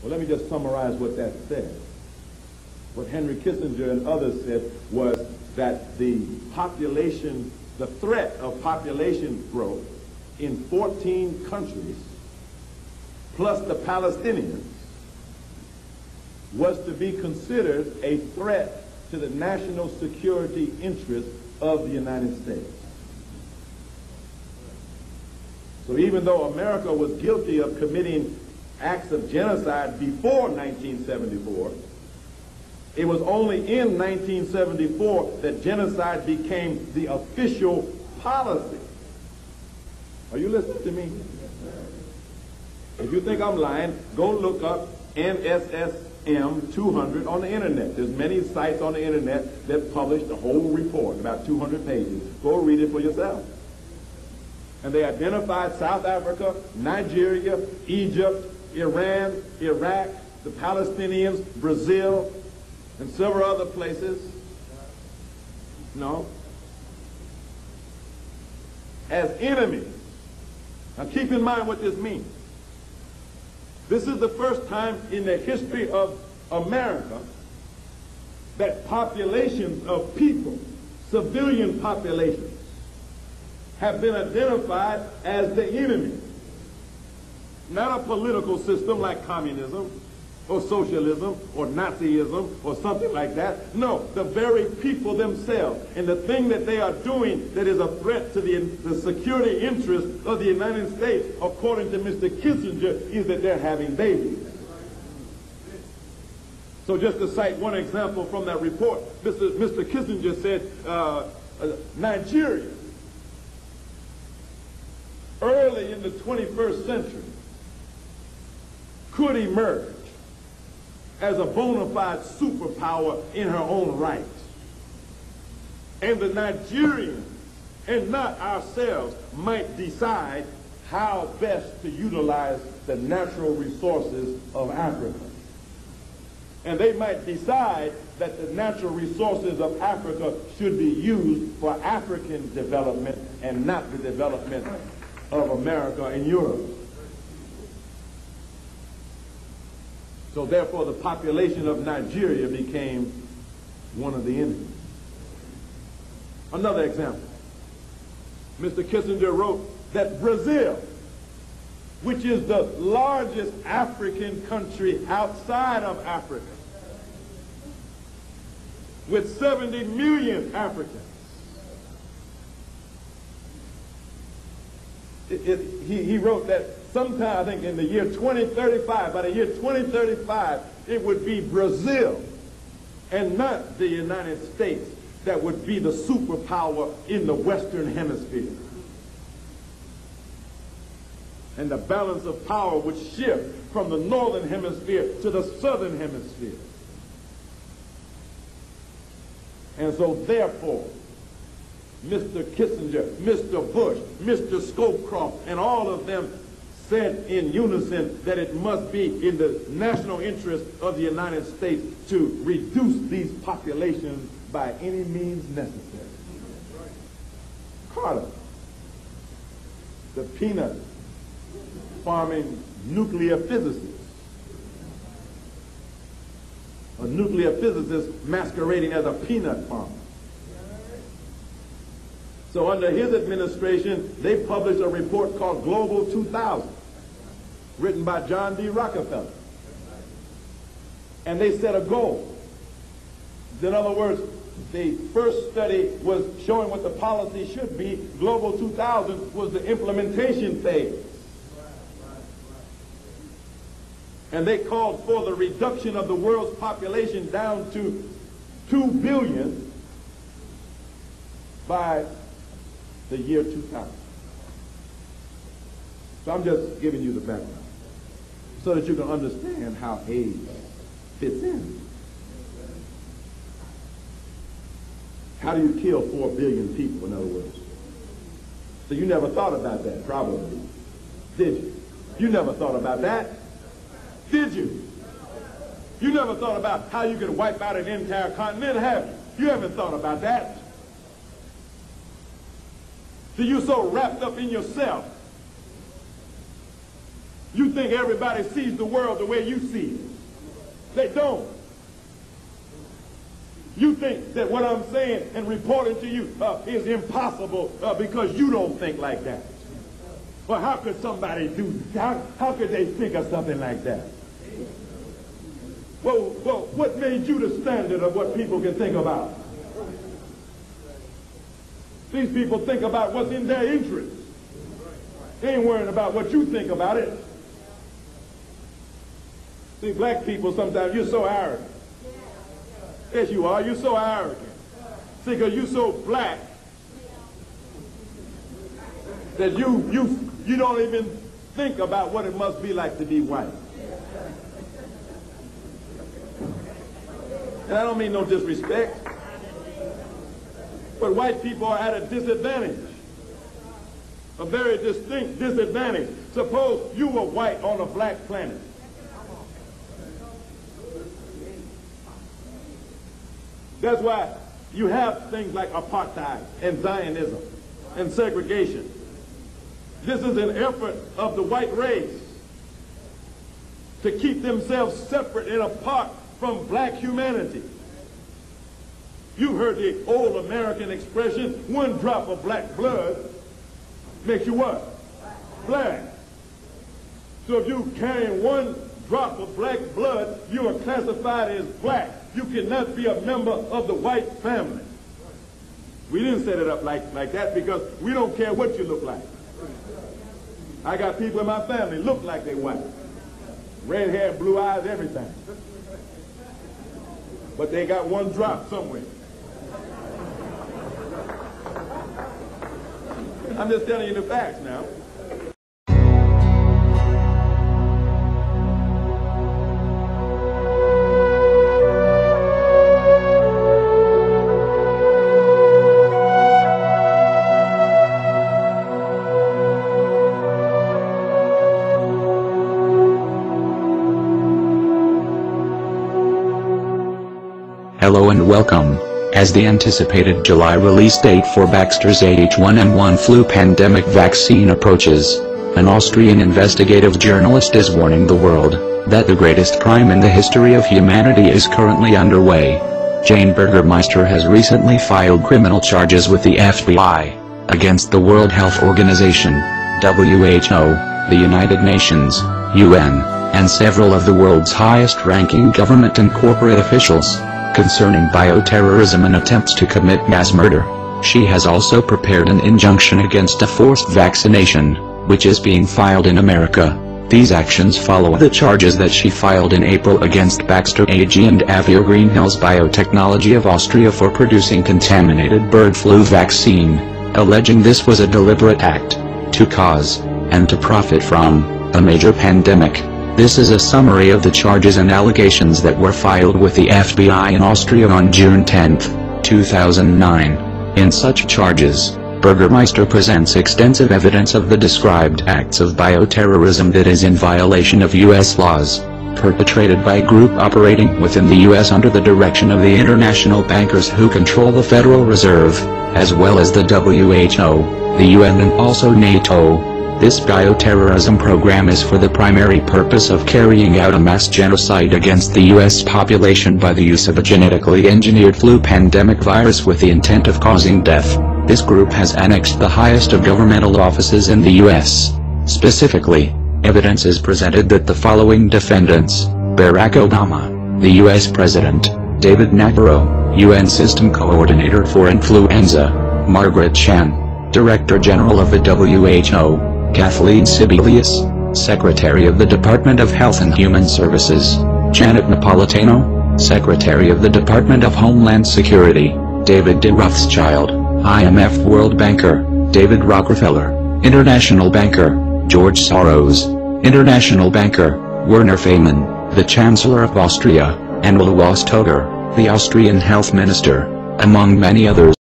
Well, let me just summarize what that said. What Henry Kissinger and others said was that the population, the threat of population growth in 14 countries, plus the Palestinians, was to be considered a threat to the national security interests of the United States. So even though America was guilty of committing acts of genocide before 1974, it was only in 1974 that genocide became the official policy. Are you listening to me? If you think I'm lying, go look up NSSM 200 on the internet. There's many sites on the internet that publish the whole report, about 200 pages. Go read it for yourself. And they identified South Africa, Nigeria, Egypt, Iran, Iraq, the Palestinians, Brazil, and several other places, as enemies. Now keep in mind what this means. This is the first time in the history of America that populations of people, civilian populations, have been identified as the enemy. Not a political system like communism or socialism or Nazism or something like that. No, the very people themselves. And the thing that they are doing that is a threat to the security interests of the United States, according to Mr. Kissinger, is that they're having babies. So just to cite one example from that report, Mr. Kissinger said Nigeria, early in the 21st century, could emerge as a bona fide superpower in her own right. And the Nigerians, and not ourselves, might decide how best to utilize the natural resources of Africa. And they might decide that the natural resources of Africa should be used for African development and not the development of America and Europe. So therefore, the population of Nigeria became one of the enemies. Another example. Mr. Kissinger wrote that Brazil, which is the largest African country outside of Africa, with 70 million Africans, he wrote that sometime, I think in the year 2035, by the year 2035, it would be Brazil and not the United States that would be the superpower in the Western Hemisphere. And the balance of power would shift from the Northern Hemisphere to the Southern Hemisphere. And so therefore, Mr. Kissinger, Mr. Bush, Mr. Scowcroft, and all of them said in unison that it must be in the national interest of the United States to reduce these populations by any means necessary. Carter, the peanut farming nuclear physicist, a nuclear physicist masquerading as a peanut farmer. So under his administration, they published a report called Global 2000, written by John D. Rockefeller. And they set a goal. In other words, the first study was showing what the policy should be. Global 2000 was the implementation phase. And they called for the reduction of the world's population down to 2 billion by the year 2000. So I'm just giving you the background so that you can understand how age fits in. How do you kill 4 billion people, in other words? So you never thought about that, probably, did you? You never thought about that, did you? You never thought about how you could wipe out an entire continent, have you? You haven't thought about that. So you're so wrapped up in yourself You think everybody sees the world the way you see it. They don't. You think that what I'm saying and reporting to you is impossible because you don't think like that. Well, how could somebody do that? How could they think of something like that? Well, what made you the standard of what people can think about? These people think about what's in their interest. They ain't worrying about what you think about it. See, black people sometimes, you're so arrogant. Yes, you are. You're so arrogant. See, because you're so black that you don't even think about what it must be like to be white. And I don't mean no disrespect, but white people are at a disadvantage, a very distinct disadvantage. Suppose you were white on a black planet. That's why you have things like apartheid and Zionism and segregation. This is an effort of the white race to keep themselves separate and apart from black humanity. You heard the old American expression, one drop of black blood makes you what? Black. So if you carry one drop of black blood, you are classified as black. You cannot be a member of the white family. We didn't set it up like that because we don't care what you look like. I got people in my family look like they white. Red hair, blue eyes, everything. But they got one drop somewhere. I'm just telling you the facts now. Hello and welcome. As the anticipated July release date for Baxter's H1N1 flu pandemic vaccine approaches, an Austrian investigative journalist is warning the world that the greatest crime in the history of humanity is currently underway. Jane Burgermeister has recently filed criminal charges with the FBI against the World Health Organization, WHO, the United Nations, UN, and several of the world's highest-ranking government and corporate officials concerning bioterrorism and attempts to commit mass murder. She has also prepared an injunction against a forced vaccination, which is being filed in America. These actions follow the charges that she filed in April against Baxter AG and Avio Greenhills Biotechnology of Austria for producing contaminated bird flu vaccine, alleging this was a deliberate act to cause and to profit from a major pandemic. This is a summary of the charges and allegations that were filed with the FBI in Austria on June 10, 2009. In such charges, Burgermeister presents extensive evidence of the described acts of bioterrorism that is in violation of U.S. laws, perpetrated by a group operating within the U.S. under the direction of the international bankers who control the Federal Reserve, as well as the WHO, the UN and also NATO. This bioterrorism program is for the primary purpose of carrying out a mass genocide against the U.S. population by the use of a genetically engineered flu pandemic virus with the intent of causing death. This group has annexed the highest of governmental offices in the U.S. Specifically, evidence is presented that the following defendants: Barack Obama, the U.S. President; David Nabarro, UN System Coordinator for Influenza; Margaret Chan, Director General of the WHO; Kathleen Sebelius, Secretary of the Department of Health and Human Services; Janet Napolitano, Secretary of the Department of Homeland Security; David D. Rothschild, IMF World Banker; David Rockefeller, International Banker; George Soros, International Banker; Werner Faymann, the Chancellor of Austria; and Alois Toger, the Austrian Health Minister, among many others.